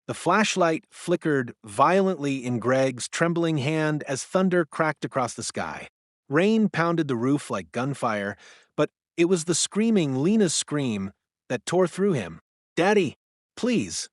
The flashlight flickered violently in Greg's trembling hand as thunder cracked across the sky. Rain pounded the roof like gunfire, but it was the screaming Lena's scream that tore through him. "Daddy, please."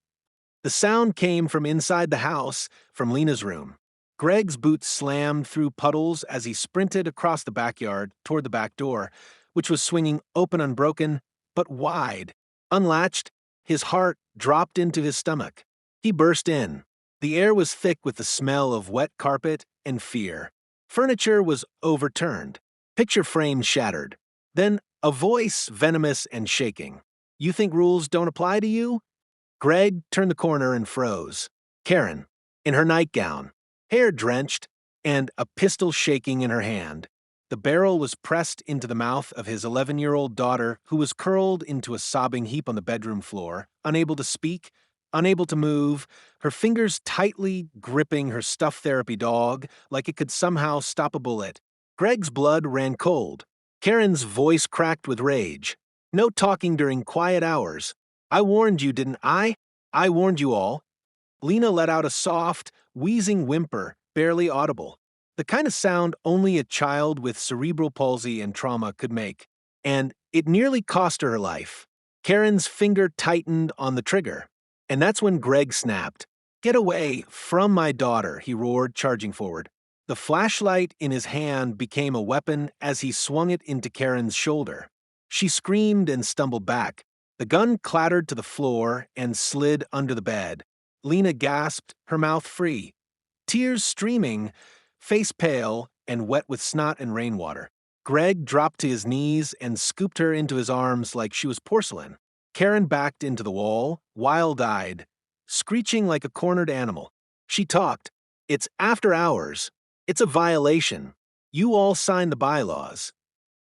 The sound came from inside the house, from Lena's room. Greg's boots slammed through puddles as he sprinted across the backyard toward the back door, which was swinging open unbroken, but wide. Unlatched, his heart dropped into his stomach. He burst in. The air was thick with the smell of wet carpet and fear. Furniture was overturned. Picture frames shattered. Then a voice, venomous and shaking. "You think rules don't apply to you?" Greg turned the corner and froze. Karen, in her nightgown, hair drenched, and a pistol shaking in her hand. The barrel was pressed into the mouth of his 11-year-old daughter, who was curled into a sobbing heap on the bedroom floor, unable to speak, unable to move, her fingers tightly gripping her stuffed therapy dog like it could somehow stop a bullet. Greg's blood ran cold. Karen's voice cracked with rage. "No talking during quiet hours. I warned you, didn't I? I warned you all." Lena let out a soft, wheezing whimper, barely audible. The kind of sound only a child with cerebral palsy and trauma could make. And it nearly cost her life. Karen's finger tightened on the trigger. And that's when Greg snapped. "Get away from my daughter," he roared, charging forward. The flashlight in his hand became a weapon as he swung it into Karen's shoulder. She screamed and stumbled back. The gun clattered to the floor and slid under the bed. Lena gasped, her mouth free. Tears streaming, face pale and wet with snot and rainwater. Greg dropped to his knees and scooped her into his arms like she was porcelain. Karen backed into the wall, wild-eyed, screeching like a cornered animal. She talked. "It's after hours. It's a violation. You all signed the bylaws."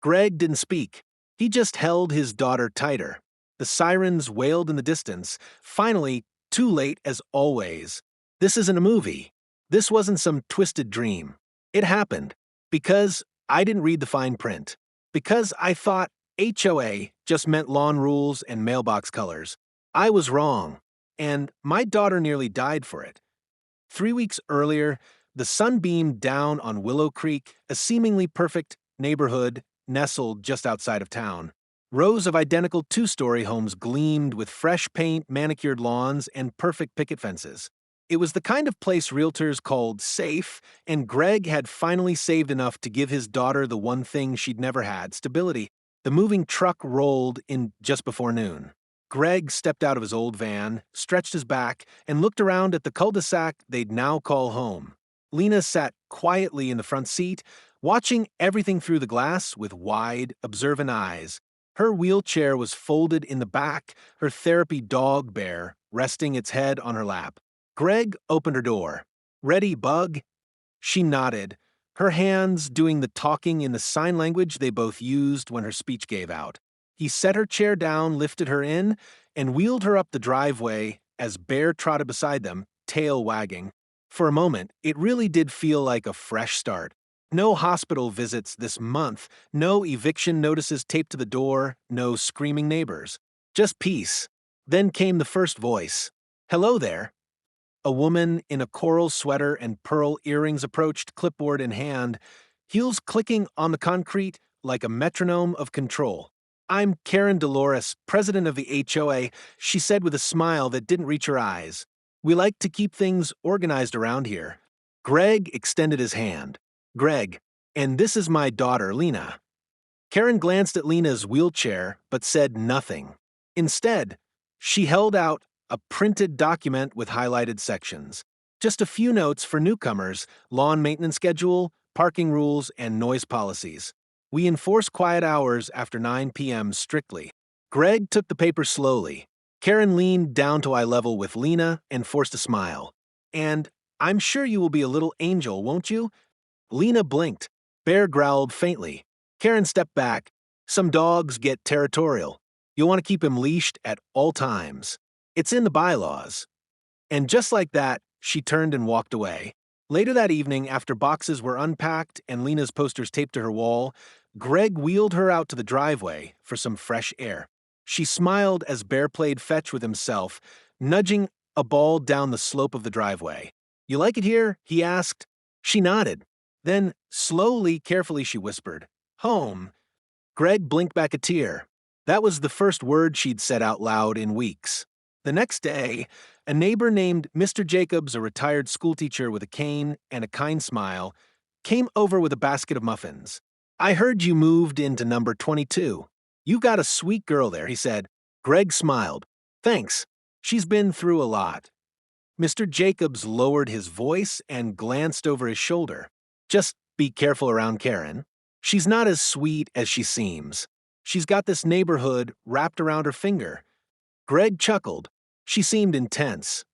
Greg didn't speak. He just held his daughter tighter. The sirens wailed in the distance, finally, too late as always. This isn't a movie. This wasn't some twisted dream. It happened because I didn't read the fine print. Because I thought HOA just meant lawn rules and mailbox colors. I was wrong, and my daughter nearly died for it. 3 weeks earlier, the sun beamed down on Willow Creek, a seemingly perfect neighborhood nestled just outside of town. Rows of identical two-story homes gleamed with fresh paint, manicured lawns, and perfect picket fences. It was the kind of place realtors called safe, and Greg had finally saved enough to give his daughter the one thing she'd never had, stability. The moving truck rolled in just before noon. Greg stepped out of his old van, stretched his back, and looked around at the cul-de-sac they'd now call home. Lena sat quietly in the front seat, watching everything through the glass with wide, observant eyes. Her wheelchair was folded in the back, her therapy dog bear resting its head on her lap. Greg opened her door. "Ready, bug?" She nodded, her hands doing the talking in the sign language they both used when her speech gave out. He set her chair down, lifted her in, and wheeled her up the driveway as Bear trotted beside them, tail wagging. For a moment, it really did feel like a fresh start. No hospital visits this month, no eviction notices taped to the door, no screaming neighbors. Just peace. Then came the first voice. "Hello there." A woman in a coral sweater and pearl earrings approached, clipboard in hand, heels clicking on the concrete like a metronome of control. "I'm Karen Dolores, president of the HOA," she said with a smile that didn't reach her eyes. "We like to keep things organized around here." Greg extended his hand. "Greg, and this is my daughter, Lena." Karen glanced at Lena's wheelchair but said nothing. Instead, she held out a printed document with highlighted sections. Just a few notes for newcomers: lawn maintenance schedule, parking rules, and noise policies. "We enforce quiet hours after 9 p.m. strictly." Greg took the paper slowly. Karen leaned down to eye level with Lena and forced a smile. "And I'm sure you will be a little angel, won't you?" Lena blinked. Bear growled faintly. Karen stepped back. "Some dogs get territorial. You'll want to keep him leashed at all times. It's in the bylaws." And just like that, she turned and walked away. Later that evening, after boxes were unpacked and Lena's posters taped to her wall, Greg wheeled her out to the driveway for some fresh air. She smiled as Bear played fetch with himself, nudging a ball down the slope of the driveway. "You like it here?" he asked. She nodded. Then, slowly, carefully, she whispered, "Home." Greg blinked back a tear. That was the first word she'd said out loud in weeks. The next day, a neighbor named Mr. Jacobs, a retired schoolteacher with a cane and a kind smile, came over with a basket of muffins. "I heard you moved into number 22. You've got a sweet girl there," he said. Greg smiled. "Thanks. She's been through a lot." Mr. Jacobs lowered his voice and glanced over his shoulder. "Just be careful around Karen. She's not as sweet as she seems. She's got this neighborhood wrapped around her finger." Greg chuckled. "She seemed intense."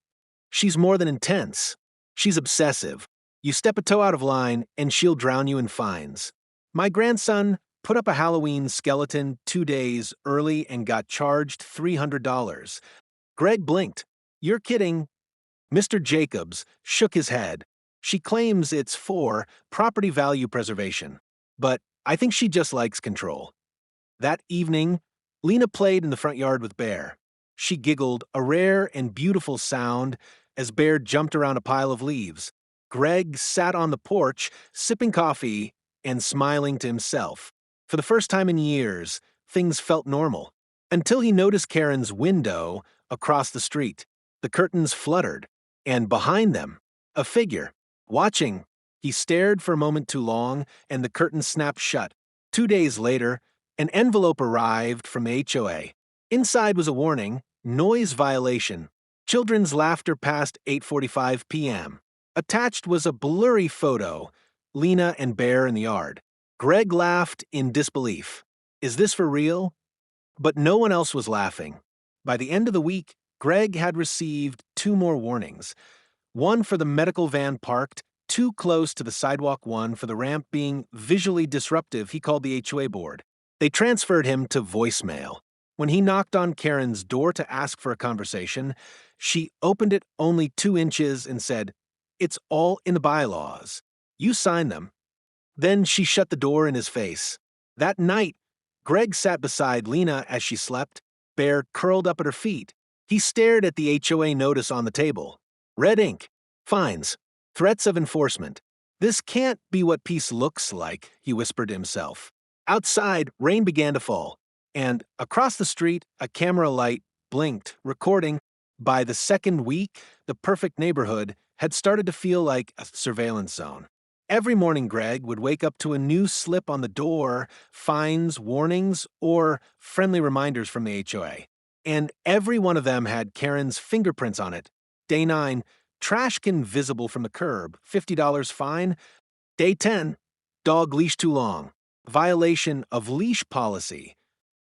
"She's more than intense. She's obsessive. You step a toe out of line, and she'll drown you in fines. My grandson put up a Halloween skeleton 2 days early and got charged $300. Greg blinked. "You're kidding." Mr. Jacobs shook his head. "She claims it's for property value preservation, but I think she just likes control." That evening, Lena played in the front yard with Bear. She giggled, a rare and beautiful sound, as Bear jumped around a pile of leaves. Greg sat on the porch, sipping coffee and smiling to himself. For the first time in years, things felt normal, until he noticed Karen's window across the street. The curtains fluttered, and behind them, a figure, watching. He stared for a moment too long, and the curtain snapped shut. 2 days later, an envelope arrived from the HOA. Inside was a warning: noise violation. Children's laughter past 8:45 p.m. Attached was a blurry photo, Lena and Bear in the yard. Greg laughed in disbelief. Is this for real? But no one else was laughing. By the end of the week, Greg had received 2 more warnings. One for the medical van parked too close to the sidewalk, one for the ramp being visually disruptive. He called the HOA board. They transferred him to voicemail. When he knocked on Karen's door to ask for a conversation, she opened it only 2 inches and said, "It's all in the bylaws. You signed them." Then she shut the door in his face. That night, Greg sat beside Lena as she slept, Bear curled up at her feet. He stared at the HOA notice on the table. Red ink. Fines. Threats of enforcement. "This can't be what peace looks like," he whispered to himself. Outside, rain began to fall, and across the street, a camera light blinked, recording. By the second week, the perfect neighborhood had started to feel like a surveillance zone. Every morning, Greg would wake up to a new slip on the door, fines, warnings, or friendly reminders from the HOA. And every one of them had Karen's fingerprints on it. Day 9, trash can visible from the curb, $50 fine. Day 10, dog leash too long, violation of leash policy.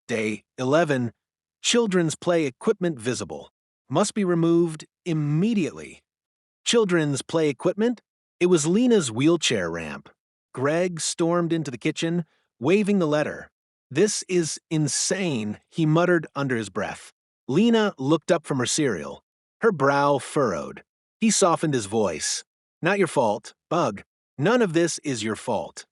Day 11, children's play equipment visible, must be removed immediately. Children's play equipment? It was Lena's wheelchair ramp. Greg stormed into the kitchen, waving the letter. "This is insane," he muttered under his breath. Lena looked up from her cereal. Her brow furrowed. He softened his voice. "Not your fault, Bug. None of this is your fault."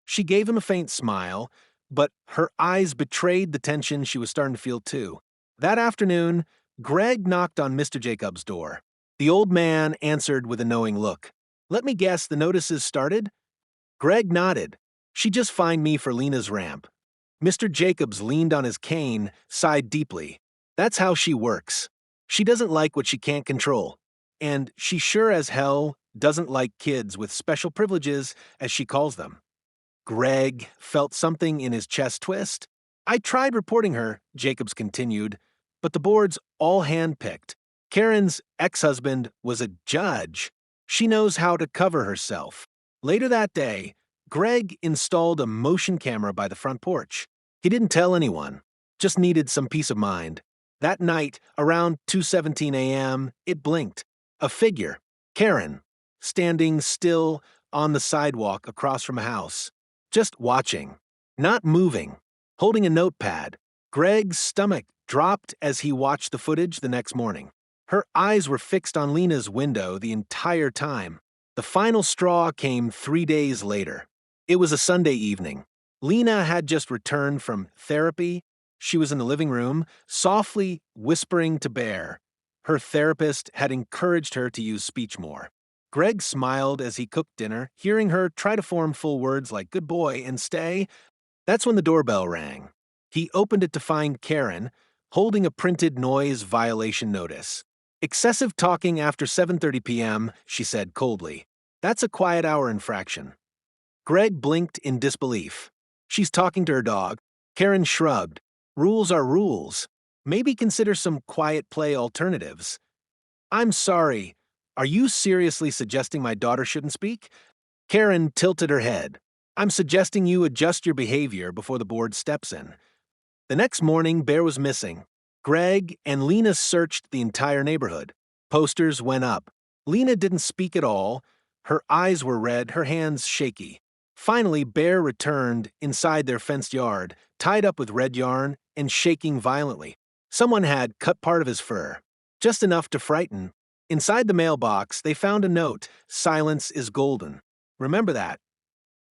She gave him a faint smile, but her eyes betrayed the tension she was starting to feel too. That afternoon, Greg knocked on Mr. Jacobs' door. The old man answered with a knowing look. "Let me guess, the notices started?" Greg nodded. "She just fined me for Lena's ramp." Mr. Jacobs leaned on his cane, sighed deeply. "That's how she works. She doesn't like what she can't control. And she sure as hell doesn't like kids with special privileges, as she calls them." Greg felt something in his chest twist. "I tried reporting her," Jacobs continued, "but the board's all handpicked. Karen's ex-husband was a judge. She knows how to cover herself." Later that day, Greg installed a motion camera by the front porch. He didn't tell anyone, just needed some peace of mind. That night, around 2:17 a.m., it blinked. A figure, Karen, standing still on the sidewalk across from a house, just watching, not moving, holding a notepad. Greg's stomach dropped as he watched the footage the next morning. Her eyes were fixed on Lena's window the entire time. The final straw came 3 days later. It was a Sunday evening. Lena had just returned from therapy. She was in the living room, softly whispering to Bear. Her therapist had encouraged her to use speech more. Greg smiled as he cooked dinner, hearing her try to form full words like good boy and stay. That's when the doorbell rang. He opened it to find Karen, holding a printed noise violation notice. Excessive talking after 7:30 p.m., she said coldly. That's a quiet hour infraction. Greg blinked in disbelief. She's talking to her dog. Karen shrugged. Rules are rules. Maybe consider some quiet play alternatives. I'm sorry. Are you seriously suggesting my daughter shouldn't speak? Karen tilted her head. I'm suggesting you adjust your behavior before the board steps in. The next morning, Bear was missing. Greg and Lena searched the entire neighborhood. Posters went up. Lena didn't speak at all. Her eyes were red, her hands shaky. Finally, Bear returned inside their fenced yard, tied up with red yarn and shaking violently. Someone had cut part of his fur, just enough to frighten. Inside the mailbox, they found a note, "Silence is golden." Remember that.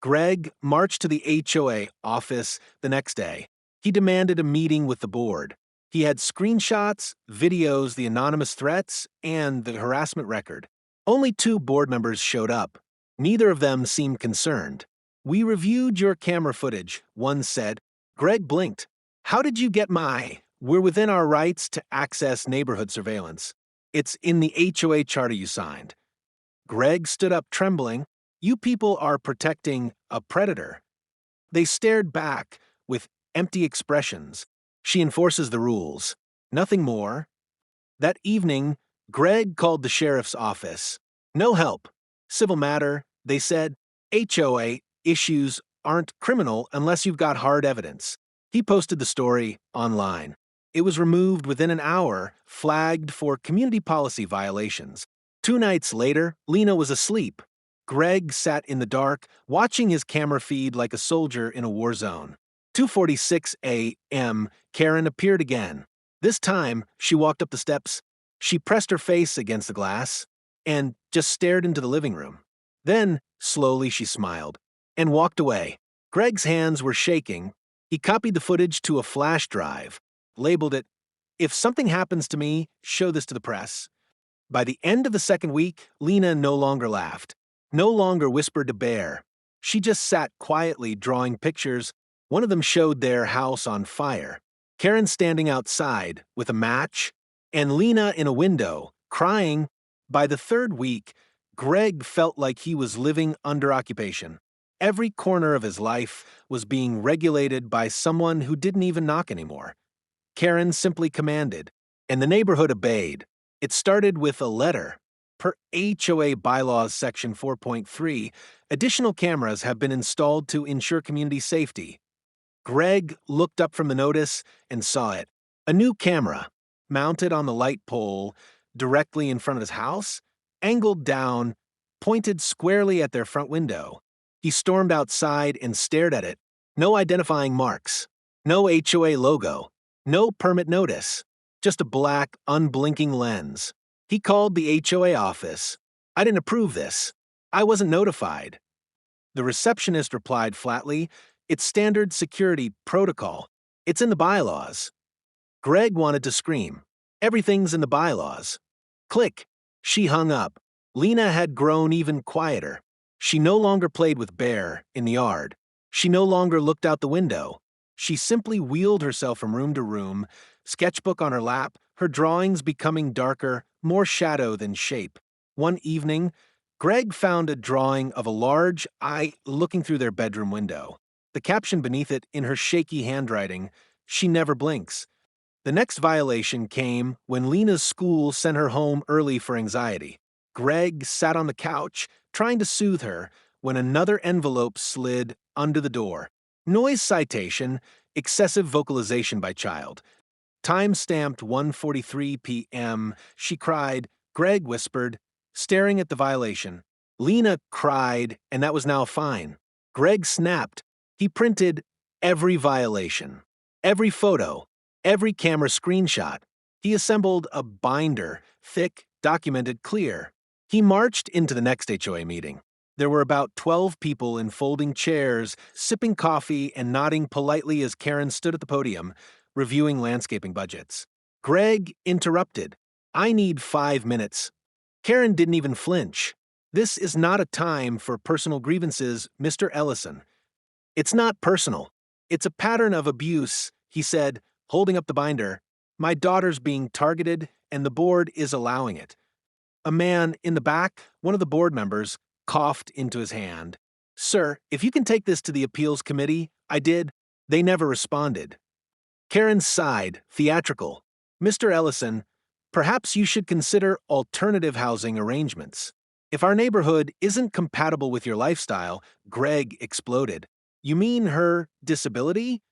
Greg marched to the HOA office the next day. He demanded a meeting with the board. He had screenshots, videos, the anonymous threats, and the harassment record. Only 2 board members showed up. Neither of them seemed concerned. We reviewed your camera footage, one said. Greg blinked. How did you get my? We're within our rights to access neighborhood surveillance. It's in the HOA charter you signed. Greg stood up trembling. You people are protecting a predator. They stared back with empty expressions. She enforces the rules. Nothing more. That evening, Greg called the sheriff's office. No help. Civil matter, they said. HOA issues aren't criminal unless you've got hard evidence. He posted the story online. It was removed within an hour, flagged for community policy violations. 2 nights later, Lena was asleep. Greg sat in the dark, watching his camera feed like a soldier in a war zone. 2:46 a.m., Karen appeared again. This time, she walked up the steps. She pressed her face against the glass and just stared into the living room. Then, slowly, she smiled and walked away. Greg's hands were shaking. He copied the footage to a flash drive, labeled it, "If something happens to me, show this to the press." By the end of the second week, Lena no longer laughed, no longer whispered to Bear. She just sat quietly drawing pictures. One of them showed their house on fire. Karen standing outside with a match, and Lena in a window, crying. By the third week, Greg felt like he was living under occupation. Every corner of his life was being regulated by someone who didn't even knock anymore. Karen simply commanded, and the neighborhood obeyed. It started with a letter. Per HOA Bylaws Section 4.3, additional cameras have been installed to ensure community safety. Greg looked up from the notice and saw it. A new camera, mounted on the light pole directly in front of his house, angled down, pointed squarely at their front window. He stormed outside and stared at it. No identifying marks. No HOA logo. No permit notice. Just a black, unblinking lens. He called the HOA office. I didn't approve this. I wasn't notified. The receptionist replied flatly, it's standard security protocol. It's in the bylaws. Greg wanted to scream. Everything's in the bylaws. Click. She hung up. Lena had grown even quieter. She no longer played with Bear in the yard. She no longer looked out the window. She simply wheeled herself from room to room, sketchbook on her lap, her drawings becoming darker, more shadow than shape. One evening, Greg found a drawing of a large eye looking through their bedroom window. The caption beneath it, in her shaky handwriting, "She never blinks." The next violation came when Lena's school sent her home early for anxiety. Greg sat on the couch, trying to soothe her, when another envelope slid under the door. Noise citation, excessive vocalization by child. Time-stamped 1:43 p.m., she cried. Greg whispered, staring at the violation. Lena cried, and that was now fine. Greg snapped. He printed every violation, every photo, every camera screenshot. He assembled a binder, thick, documented, clear. He marched into the next HOA meeting. There were about 12 people in folding chairs, sipping coffee and nodding politely as Karen stood at the podium, reviewing landscaping budgets. Greg interrupted. I need 5 minutes. Karen didn't even flinch. This is not a time for personal grievances, Mr. Ellison. It's not personal. It's a pattern of abuse, he said, holding up the binder. My daughter's being targeted, and the board is allowing it. A man in the back, one of the board members, coughed into his hand. Sir, if you can take this to the appeals committee, I did. They never responded. Karen sighed, theatrical. Mr. Ellison, perhaps you should consider alternative housing arrangements. If our neighborhood isn't compatible with your lifestyle, Greg exploded. You mean her disability?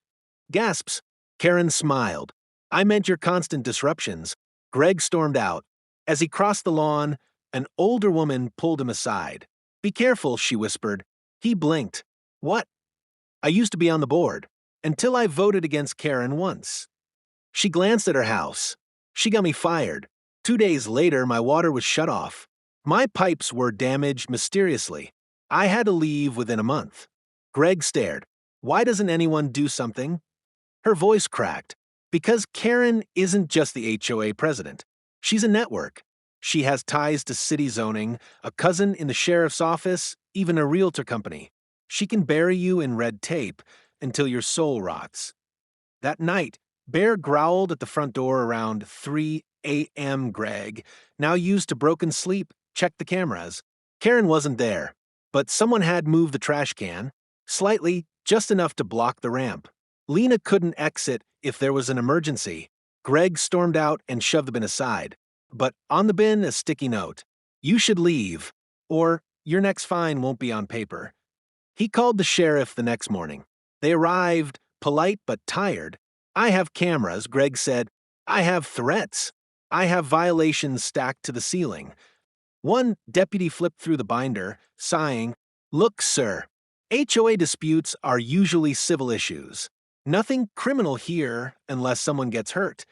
Gasps. Karen smiled. I meant your constant disruptions. Greg stormed out. As he crossed the lawn, an older woman pulled him aside. Be careful, she whispered. He blinked. What? I used to be on the board. Until I voted against Karen once. She glanced at her house. She got me fired. 2 days later, my water was shut off. My pipes were damaged mysteriously. I had to leave within a month. Greg stared. Why doesn't anyone do something? Her voice cracked. Because Karen isn't just the HOA president. She's a network. She has ties to city zoning, a cousin in the sheriff's office, even a realtor company. She can bury you in red tape until your soul rots. That night, Bear growled at the front door around 3 a.m. Greg, now used to broken sleep, checked the cameras. Karen wasn't there, but someone had moved the trash can, slightly, just enough to block the ramp. Lena couldn't exit if there was an emergency. Greg stormed out and shoved the bin aside. But on the bin, a sticky note. You should leave, or your next fine won't be on paper. He called the sheriff the next morning. They arrived, polite but tired. I have cameras, Greg said. I have threats. I have violations stacked to the ceiling. One deputy flipped through the binder, sighing, Look, sir, HOA disputes are usually civil issues. Nothing criminal here unless someone gets hurt.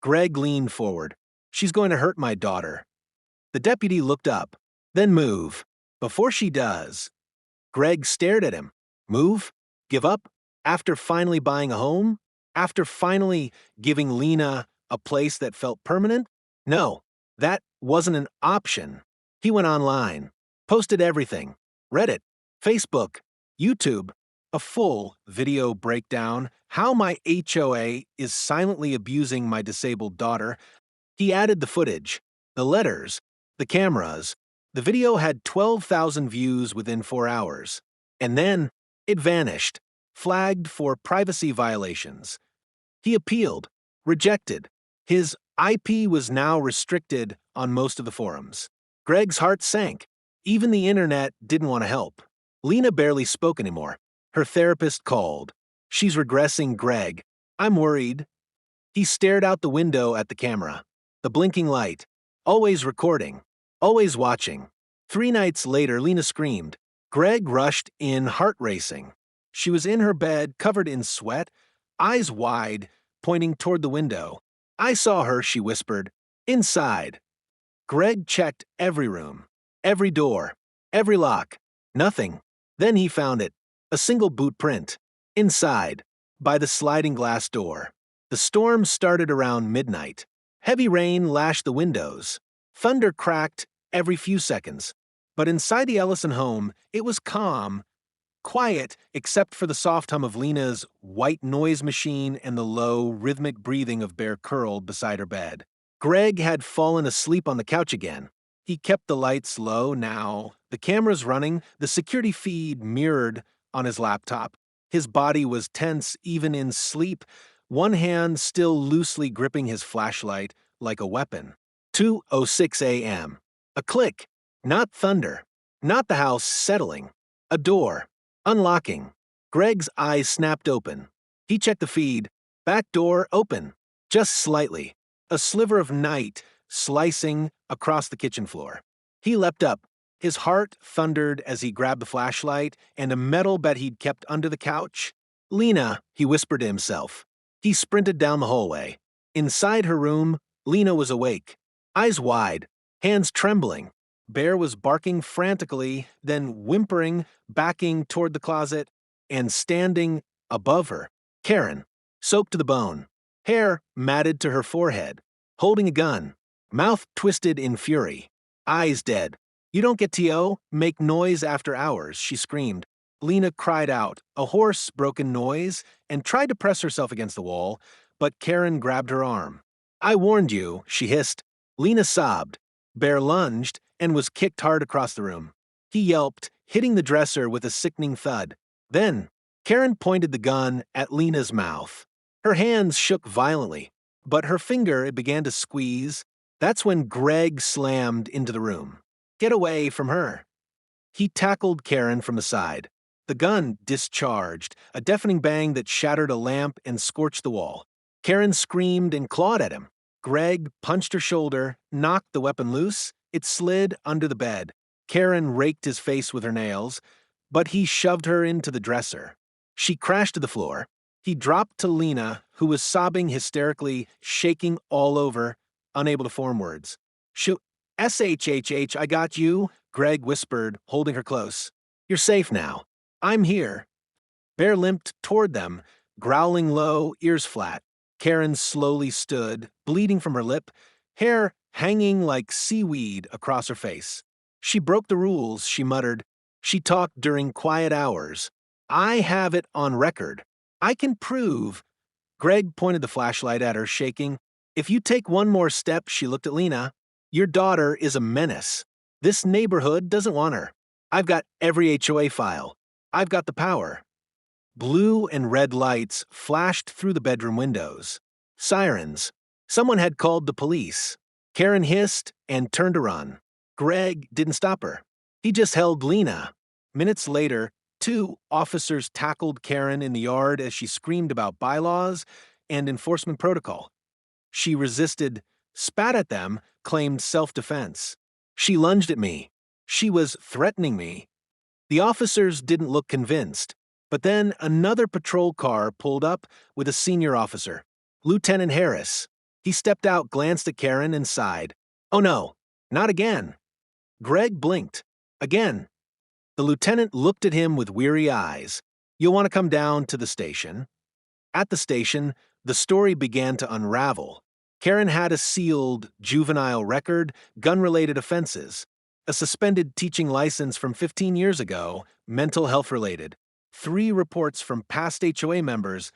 Greg leaned forward. She's going to hurt my daughter. The deputy looked up. Then move. Before she does. Greg stared at him. Move? Give up? After finally buying a home? After finally giving Lena a place that felt permanent? No, that wasn't an option. He went online, posted everything. Reddit, Facebook, YouTube, a full video breakdown, how my HOA is silently abusing my disabled daughter. He added the footage, the letters, the cameras. The video had 12,000 views within 4 hours. And then it vanished, flagged for privacy violations. He appealed, rejected. His IP was now restricted on most of the forums. Greg's heart sank. Even the internet didn't want to help. Lena barely spoke anymore. Her therapist called. She's regressing, Greg. I'm worried. He stared out the window at the camera. The blinking light. Always recording. Always watching. 3 nights later, Lena screamed. Greg rushed in, heart racing. She was in her bed, covered in sweat, eyes wide, pointing toward the window. I saw her, she whispered. Inside. Greg checked every room, every door, every lock. Nothing. Then he found it. A single boot print. Inside. By the sliding glass door. The storm started around midnight. Heavy rain lashed the windows. Thunder cracked every few seconds. But inside the Ellison home, it was calm, quiet except for the soft hum of Lena's white noise machine and the low, rhythmic breathing of Bear curled beside her bed. Greg had fallen asleep on the couch again. He kept the lights low now, the cameras running, the security feed mirrored on his laptop. His body was tense even in sleep, one hand still loosely gripping his flashlight like a weapon. 2:06 a.m. A click. Not thunder. Not the house settling. A door. Unlocking. Greg's eyes snapped open. He checked the feed. Back door open. Just slightly. A sliver of night slicing across the kitchen floor. He leapt up. His heart thundered as he grabbed the flashlight and a metal bat he'd kept under the couch. Lena, he whispered to himself. He sprinted down the hallway. Inside her room, Lena was awake. Eyes wide, hands trembling. Bear was barking frantically, then whimpering, backing toward the closet, and standing above her. Karen, soaked to the bone, hair matted to her forehead, holding a gun. mouth twisted in fury, eyes dead. "You don't get to make noise after hours," she screamed. Lena cried out, a hoarse, broken noise, and tried to press herself against the wall, but Karen grabbed her arm. "I warned you," she hissed. Lena sobbed. Bear lunged and was kicked hard across the room. He yelped, hitting the dresser with a sickening thud. Then, Karen pointed the gun at Lena's mouth. Her hands shook violently, but her finger it began to squeeze. That's when Greg slammed into the room. "Get away from her." He tackled Karen from the side. The gun discharged, a deafening bang that shattered a lamp and scorched the wall. Karen screamed and clawed at him. Greg punched her shoulder, knocked the weapon loose. It slid under the bed. Karen raked his face with her nails, but he shoved her into the dresser. She crashed to the floor. He dropped to Lena, who was sobbing hysterically, shaking all over, unable to form words. "SHHH, I got you," Greg whispered, holding her close. "You're safe now. I'm here." Bear limped toward them, growling low, ears flat. Karen slowly stood, bleeding from her lip, hair hanging like seaweed across her face. "She broke the rules," she muttered. She talked during quiet hours. "I have it on record. I can prove." Greg pointed the flashlight at her, shaking. "If you take one more step," she looked at Lena, "your daughter is a menace. This neighborhood doesn't want her. I've got every HOA file. I've got the power." Blue and red lights flashed through the bedroom windows. Sirens. Someone had called the police. Karen hissed and turned to run. Greg didn't stop her. He just held Lena. Minutes later, 2 officers tackled Karen in the yard as she screamed about bylaws and enforcement protocol. She resisted, spat at them, claimed self-defense. "She lunged at me. She was threatening me." The officers didn't look convinced, but then another patrol car pulled up with a senior officer, Lieutenant Harris. He stepped out, glanced at Karen, and sighed. "Oh no, not again." Greg blinked. "Again." The lieutenant looked at him with weary eyes. "You'll want to come down to the station." At the station, the story began to unravel. Karen had a sealed juvenile record, gun-related offenses, a suspended teaching license from 15 years ago, mental health-related, 3 reports from past HOA members,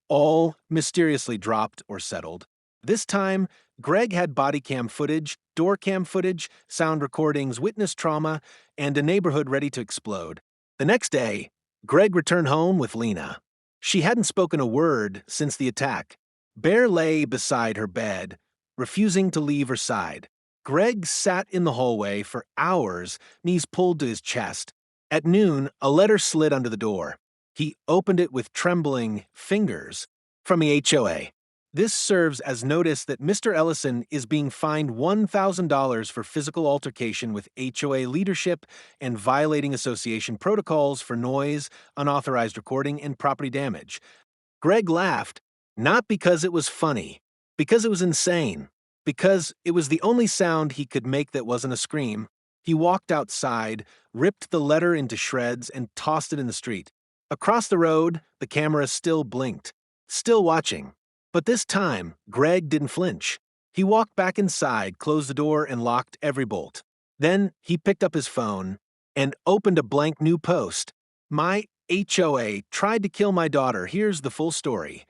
all mysteriously dropped or settled. This time, Greg had body cam footage, door cam footage, sound recordings, witness trauma, and a neighborhood ready to explode. The next day, Greg returned home with Lena. She hadn't spoken a word since the attack. Bear lay beside her bed, refusing to leave her side. Greg sat in the hallway for hours, knees pulled to his chest. At noon, a letter slid under the door. He opened it with trembling fingers. From the HOA. This serves as notice that Mr. Ellison is being fined $1,000 for physical altercation with HOA leadership and violating association protocols for noise, unauthorized recording, and property damage. Greg laughed, not because it was funny, because it was insane, because it was the only sound he could make that wasn't a scream. He walked outside, ripped the letter into shreds, and tossed it in the street. Across the road, the camera still blinked, still watching. But this time, Greg didn't flinch. He walked back inside, closed the door, and locked every bolt. Then he picked up his phone and opened a blank new post. "My HOA tried to kill my daughter. Here's the full story."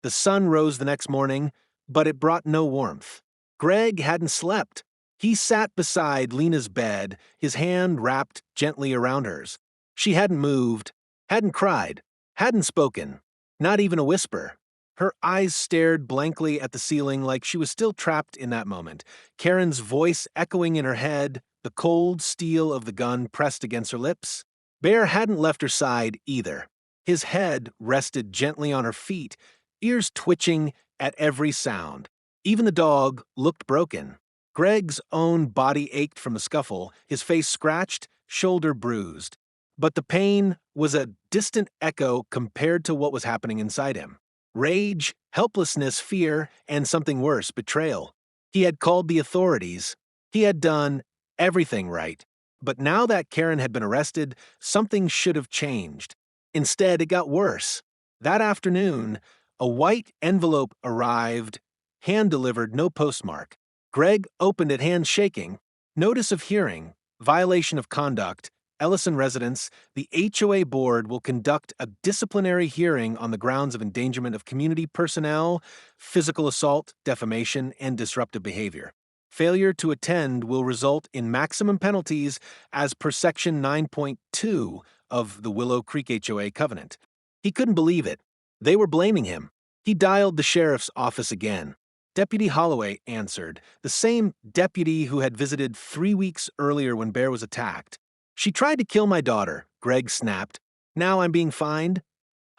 The sun rose the next morning, but it brought no warmth. Greg hadn't slept. He sat beside Lena's bed, his hand wrapped gently around hers. She hadn't moved, hadn't cried, hadn't spoken, not even a whisper. Her eyes stared blankly at the ceiling like she was still trapped in that moment, Karen's voice echoing in her head, the cold steel of the gun pressed against her lips. Bear hadn't left her side either. His head rested gently on her feet, ears twitching at every sound. Even the dog looked broken. Greg's own body ached from the scuffle, his face scratched, shoulder bruised. But the pain was a distant echo compared to what was happening inside him. Rage, helplessness, fear, and something worse, betrayal. He had called the authorities. He had done everything right. But now that Karen had been arrested, something should have changed. Instead, it got worse. That afternoon, a white envelope arrived, hand-delivered, no postmark. Greg opened it, hands shaking. Notice of hearing, violation of conduct, Ellison residence, the HOA board will conduct a disciplinary hearing on the grounds of endangerment of community personnel, physical assault, defamation, and disruptive behavior. Failure to attend will result in maximum penalties as per Section 9.2 of the Willow Creek HOA covenant. He couldn't believe it. They were blaming him. He dialed the sheriff's office again. Deputy Holloway answered, the same deputy who had visited 3 weeks earlier when Bear was attacked. She tried to kill my daughter, Greg snapped. Now I'm being fined?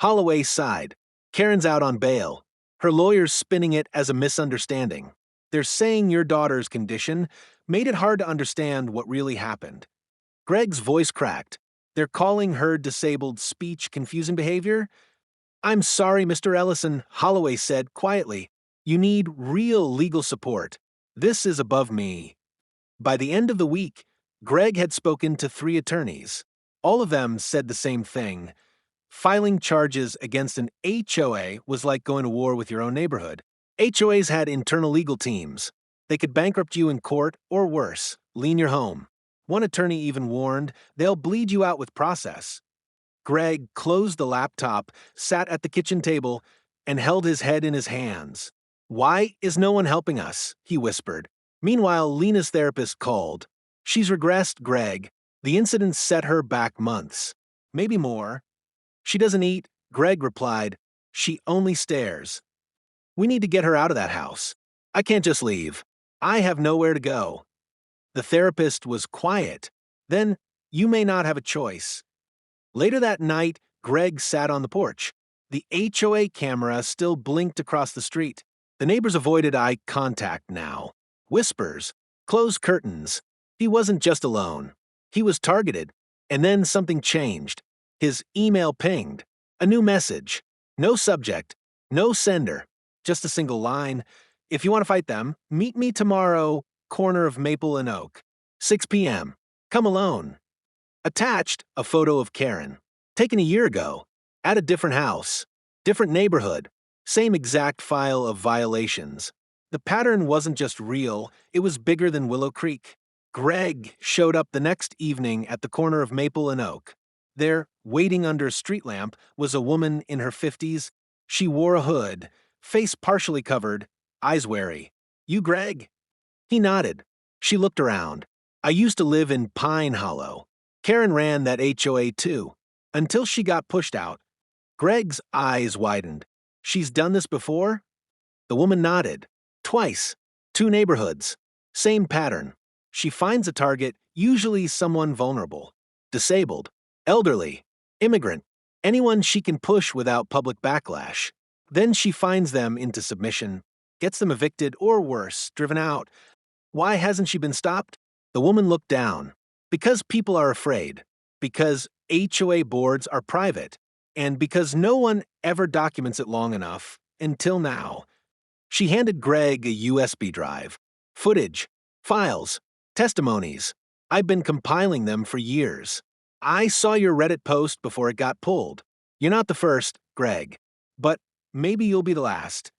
Holloway sighed. Karen's out on bail. Her lawyer's spinning it as a misunderstanding. They're saying your daughter's condition made it hard to understand what really happened. Greg's voice cracked. They're calling her disabled speech confusing behavior? I'm sorry, Mr. Ellison, Holloway said quietly. You need real legal support. This is above me. By the end of the week, Greg had spoken to 3 attorneys. All of them said the same thing. Filing charges against an HOA was like going to war with your own neighborhood. HOAs had internal legal teams. They could bankrupt you in court, or worse, lien your home. One attorney even warned, they'll bleed you out with process. Greg closed the laptop, sat at the kitchen table, and held his head in his hands. Why is no one helping us? He whispered. Meanwhile, Lena's therapist called. She's regressed, Greg. The incident set her back months. Maybe more. She doesn't eat, Greg replied. She only stares. We need to get her out of that house. I can't just leave. I have nowhere to go. The therapist was quiet. Then, you may not have a choice. Later that night, Greg sat on the porch. The HOA camera still blinked across the street. The neighbors avoided eye contact now. Whispers, closed curtains. He wasn't just alone. He was targeted. And then something changed. His email pinged. A new message. No subject. No sender. Just a single line. If you want to fight them, meet me tomorrow, corner of Maple and Oak. 6 p.m. Come alone. Attached, a photo of Karen. Taken a year ago. At a different house. Different neighborhood. Same exact file of violations. The pattern wasn't just real, it was bigger than Willow Creek. Greg showed up the next evening at the corner of Maple and Oak. There, waiting under a street lamp, was a woman in her 50s. She wore a hood, face partially covered, eyes wary. You Greg? He nodded. She looked around. I used to live in Pine Hollow. Karen ran that HOA too. Until she got pushed out. Greg's eyes widened. She's done this before? The woman nodded. Twice. 2 neighborhoods. Same pattern. She finds a target, usually someone vulnerable. Disabled. Elderly. Immigrant. Anyone she can push without public backlash. Then she finds them into submission. Gets them evicted or worse, driven out. Why hasn't she been stopped? The woman looked down. Because people are afraid. Because HOA boards are private. And because no one ever documents it long enough, until now. She handed Greg a USB drive. Footage. Files. Testimonies. I've been compiling them for years. I saw your Reddit post before it got pulled. You're not the first, Greg. But maybe you'll be the last.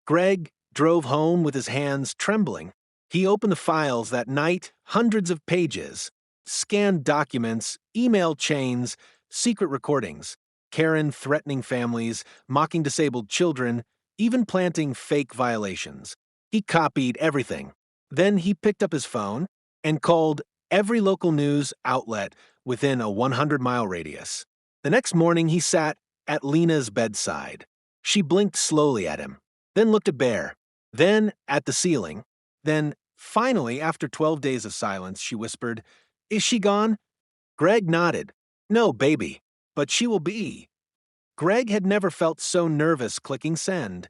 Greg drove home with his hands trembling. He opened the files that night, hundreds of pages. Scanned documents, email chains, secret recordings. Karen threatening families, mocking disabled children, even planting fake violations. He copied everything. Then he picked up his phone and called every local news outlet within a 100-mile radius. The next morning he sat at Lena's bedside. She blinked slowly at him, then looked at Bear, then at the ceiling. Then, finally, after 12 days of silence, she whispered, Is she gone? Greg nodded. No, baby. But she will be. Greg had never felt so nervous clicking send.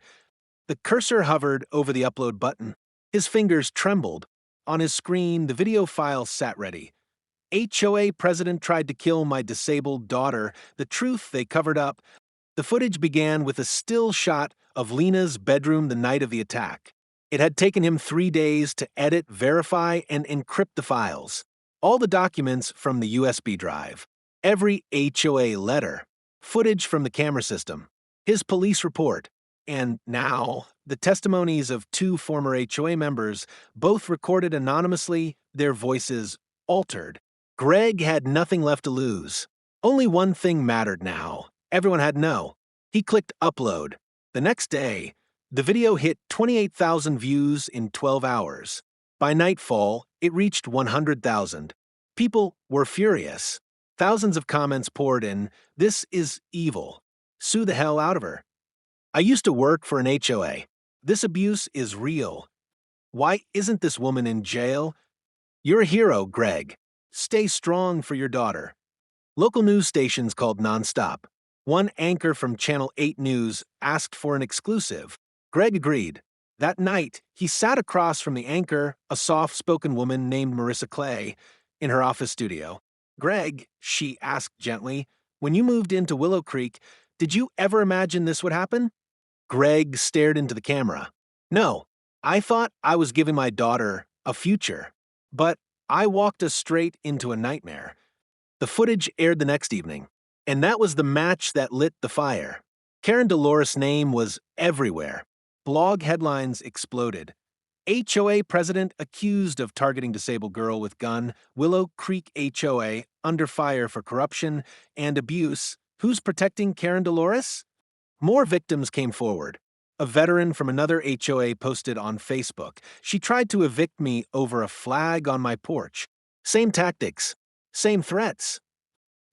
The cursor hovered over the upload button. His fingers trembled. On his screen, the video file sat ready. HOA president tried to kill my disabled daughter. The truth they covered up. The footage began with a still shot of Lena's bedroom the night of the attack. It had taken him 3 days to edit, verify, and encrypt the files. All the documents from the USB drive. Every HOA letter. Footage from the camera system. His police report. And now, the testimonies of two former HOA members, both recorded anonymously, their voices altered. Greg had nothing left to lose. Only one thing mattered now. Everyone had to know. He clicked upload. The next day, the video hit 28,000 views in 12 hours. By nightfall, it reached 100,000. People were furious. Thousands of comments poured in. This is evil. Sue the hell out of her. I used to work for an HOA. This abuse is real. Why isn't this woman in jail? You're a hero, Greg. Stay strong for your daughter. Local news stations called nonstop. One anchor from Channel 8 News asked for an exclusive. Greg agreed. That night, he sat across from the anchor, a soft-spoken woman named Marissa Clay, in her office studio. Greg, she asked gently, when you moved into Willow Creek, did you ever imagine this would happen? Greg stared into the camera. No, I thought I was giving my daughter a future. But I walked us straight into a nightmare. The footage aired the next evening, and that was the match that lit the fire. Karen Dolores' name was everywhere. Blog headlines exploded. HOA president accused of targeting disabled girl with gun, Willow Creek HOA under fire for corruption and abuse. Who's protecting Karen Dolores? More victims came forward. A veteran from another HOA posted on Facebook. She tried to evict me over a flag on my porch. Same tactics. Same threats.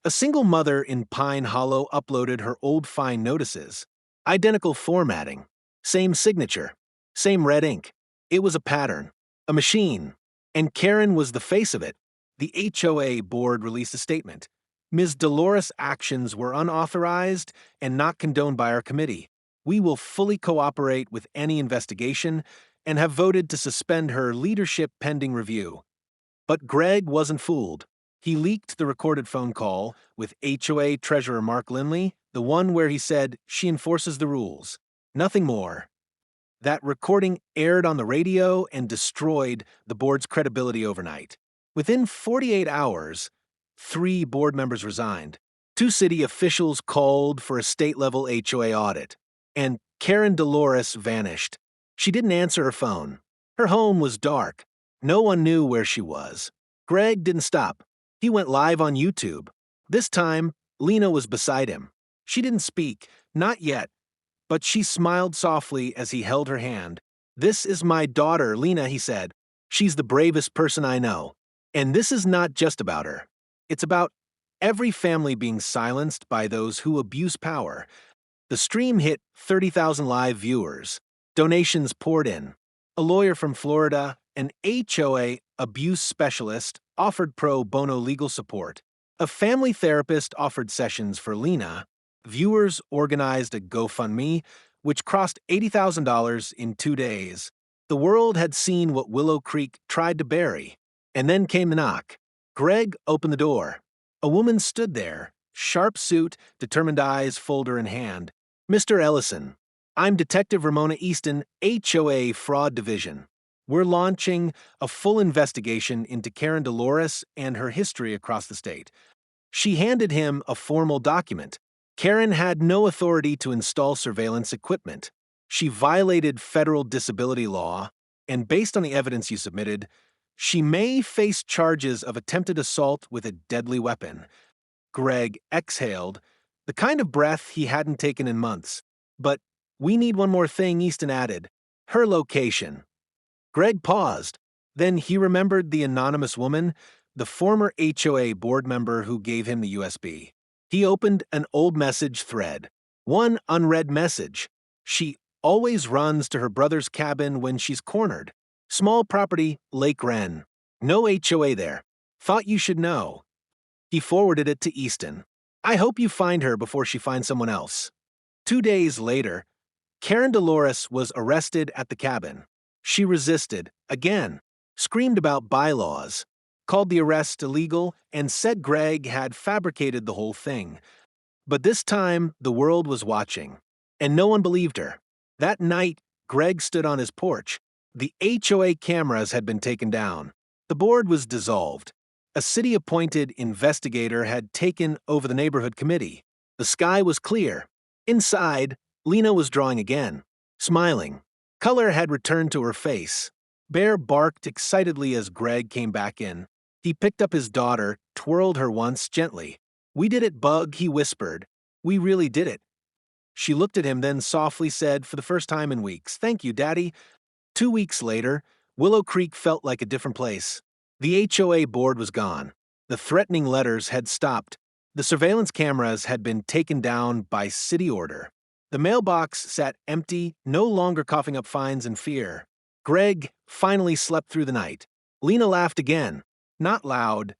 A single mother in Pine Hollow uploaded her old fine notices. Identical formatting. Same signature. Same red ink. It was a pattern. A machine. And Karen was the face of it. The HOA board released a statement. Ms. Dolores' actions were unauthorized and not condoned by our committee. We will fully cooperate with any investigation and have voted to suspend her leadership pending review. But Greg wasn't fooled. He leaked the recorded phone call with HOA Treasurer Mark Lindley, the one where he said she enforces the rules. Nothing more. That recording aired on the radio and destroyed the board's credibility overnight. Within 48 hours, 3 board members resigned. 2 city officials called for a state-level HOA audit. And Karen Dolores vanished. She didn't answer her phone. Her home was dark. No one knew where she was. Greg didn't stop. He went live on YouTube. This time, Lena was beside him. She didn't speak, not yet, but she smiled softly as he held her hand. This is my daughter, Lena, he said. She's the bravest person I know. And this is not just about her. It's about every family being silenced by those who abuse power. The stream hit 30,000 live viewers. Donations poured in. A lawyer from Florida, an HOA abuse specialist, offered pro bono legal support. A family therapist offered sessions for Lena. Viewers organized a GoFundMe, which crossed $80,000 in 2 days. The world had seen what Willow Creek tried to bury. And then came the knock. Greg opened the door. A woman stood there, sharp suit, determined eyes, folder in hand. Mr. Ellison, I'm Detective Ramona Easton, HOA Fraud Division. We're launching a full investigation into Karen Dolores and her history across the state. She handed him a formal document. Karen had no authority to install surveillance equipment. She violated federal disability law, and based on the evidence you submitted, she may face charges of attempted assault with a deadly weapon. Greg exhaled, the kind of breath he hadn't taken in months. But we need one more thing, Easton added. Her location. Greg paused. Then he remembered the anonymous woman, the former HOA board member who gave him the USB. He opened an old message thread. One unread message. She always runs to her brother's cabin when she's cornered. Small property, Lake Wren. No HOA there. Thought you should know. He forwarded it to Easton. I hope you find her before she finds someone else. 2 days later, Karen Dolores was arrested at the cabin. She resisted, again, screamed about bylaws, called the arrest illegal, and said Greg had fabricated the whole thing. But this time, the world was watching, and no one believed her. That night, Greg stood on his porch. The HOA cameras had been taken down. The board was dissolved. A city-appointed investigator had taken over the neighborhood committee. The sky was clear. Inside, Lena was drawing again, smiling. Color had returned to her face. Bear barked excitedly as Greg came back in. He picked up his daughter, twirled her once gently. "We did it, Bug," he whispered. "We really did it." She looked at him, then softly said, for the first time in weeks, "Thank you, Daddy." 2 weeks later, Willow Creek felt like a different place. The HOA board was gone. The threatening letters had stopped. The surveillance cameras had been taken down by city order. The mailbox sat empty, no longer coughing up fines and fear. Greg finally slept through the night. Lena laughed again. Not loud,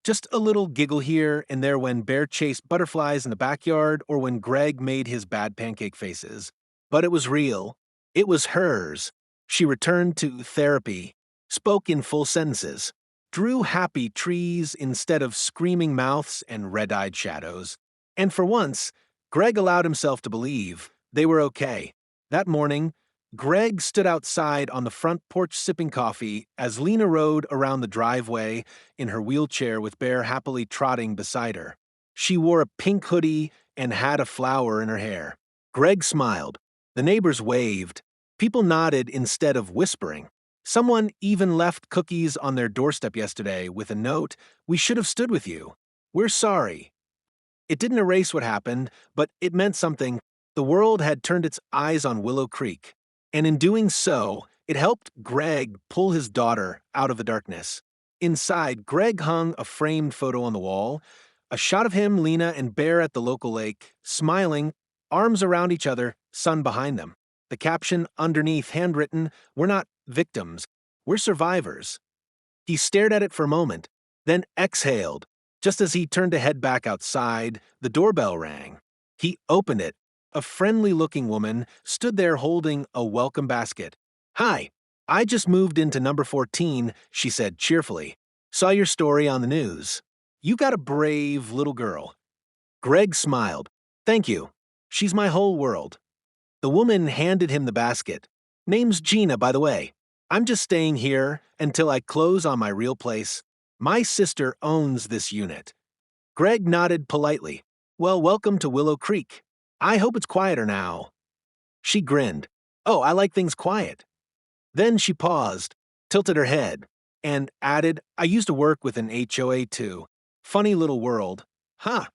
just a little giggle here and there when Bear chased butterflies in the backyard or when Greg made his bad pancake faces. But it was real. It was hers. She returned to therapy, spoke in full sentences, drew happy trees instead of screaming mouths and red-eyed shadows. And for once, Greg allowed himself to believe they were okay. That morning, Greg stood outside on the front porch sipping coffee as Lena rode around the driveway in her wheelchair with Bear happily trotting beside her. She wore a pink hoodie and had a flower in her hair. Greg smiled. The neighbors waved. People nodded instead of whispering. Someone even left cookies on their doorstep yesterday with a note, "We should have stood with you. We're sorry." It didn't erase what happened, but it meant something. The world had turned its eyes on Willow Creek. And in doing so, it helped Greg pull his daughter out of the darkness. Inside, Greg hung a framed photo on the wall, a shot of him, Lena, and Bear at the local lake, smiling, arms around each other, sun behind them. The caption underneath, handwritten, "We're not victims, we're survivors." He stared at it for a moment, then exhaled. Just as he turned to head back outside, the doorbell rang. He opened it. A friendly-looking woman stood there holding a welcome basket. "Hi, I just moved into number 14, she said cheerfully. "Saw your story on the news. You got a brave little girl." Greg smiled. "Thank you. She's my whole world." The woman handed him the basket. "Name's Gina, by the way. I'm just staying here until I close on my real place. My sister owns this unit." Greg nodded politely. "Well, welcome to Willow Creek. I hope it's quieter now." She grinned. "Oh, I like things quiet." Then she paused, tilted her head, and added, "I used to work with an HOA too. Funny little world." "Huh."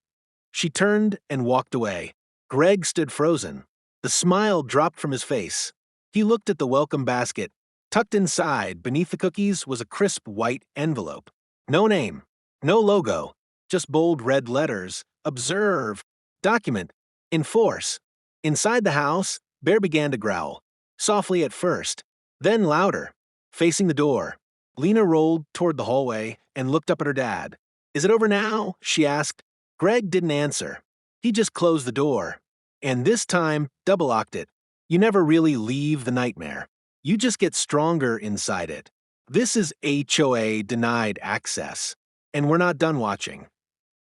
She turned and walked away. Greg stood frozen. The smile dropped from his face. He looked at the welcome basket. Tucked inside, beneath the cookies, was a crisp white envelope. No name, no logo, just bold red letters. "Observe. Document. Enforce." Inside the house, Bear began to growl. Softly at first, then louder, facing the door. Lena rolled toward the hallway and looked up at her dad. "Is it over now?" she asked. Greg didn't answer. He just closed the door. And this time, double-locked it. You never really leave the nightmare. You just get stronger inside it. This is HOA denied access. And we're not done watching.